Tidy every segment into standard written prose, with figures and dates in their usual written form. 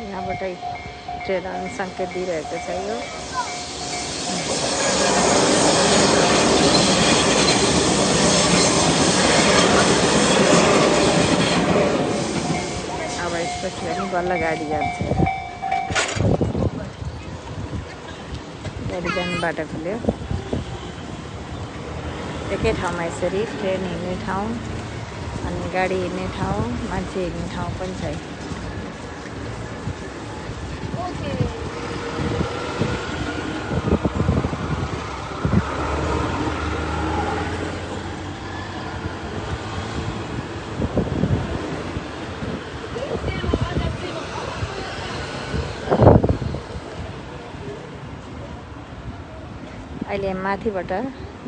यहाँबाटै train आउने सङ्केत दिइरहेको छ यो। अब यसपछि पनि बल्ल गाडी जान्छ। गाडी जाने बाटो खुल्यो। एकै ठाउँमा यसरी ट्रेन हिँड्ने ठाउँ अनि गाडी हिँड्ने ठाउँ, मान्छे हिँड्ने ठाउँ पनि छ। अहिले माथिबाट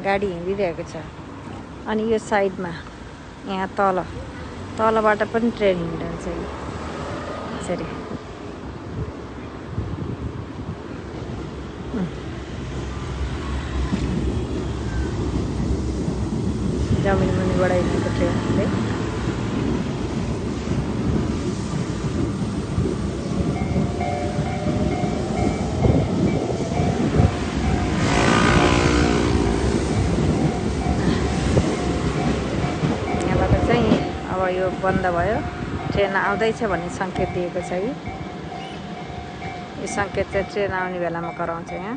गाडी हिँडिरहेको छ अनि यो साइडमा यहाँ तलबाट पनि ट्रेन हिँड्छ यसरी। जमिन मुनिबाट हिँडेको ट्रेनले यो बन्द भयो। ट्रेन आउँदैछ भन्ने सङ्केत दिएको छ कि यो सङ्केत चाहिँ ट्रेन आउने बेलामा कराउँछ। यहाँ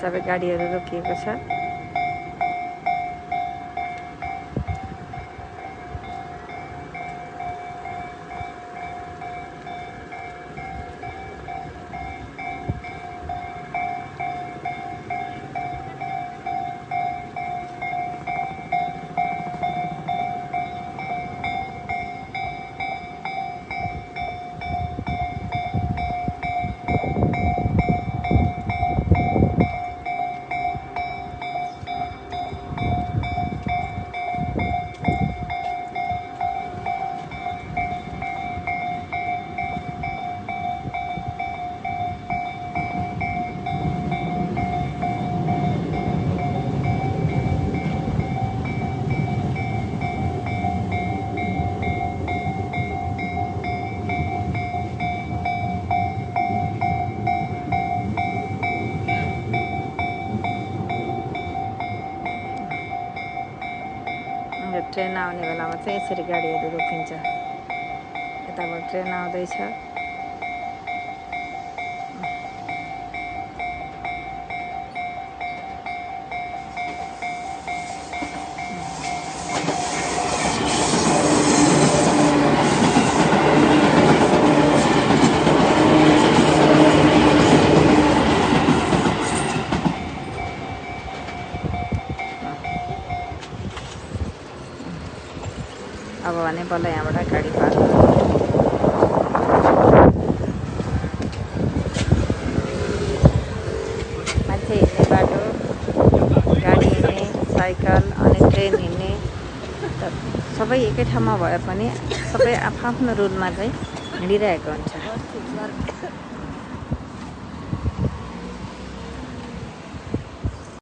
सबै गाडीहरू रोकिएको छ। ट्रेन आउने बेलामा चाहिँ यसरी गाडीहरू रोकिन्छ। यताबाट ट्रेन आउँदैछ। अब भने बल्ल यहाँबाट गाडी पार मान्छे हिँड्ने बाटो, गाडी हिँड्ने, साइकल अनि ट्रेन हिँड्ने सबै एकै ठाउँमा भए पनि सबै आफ्नो रुलमा चाहिँ हिँडिरहेको हुन्छ।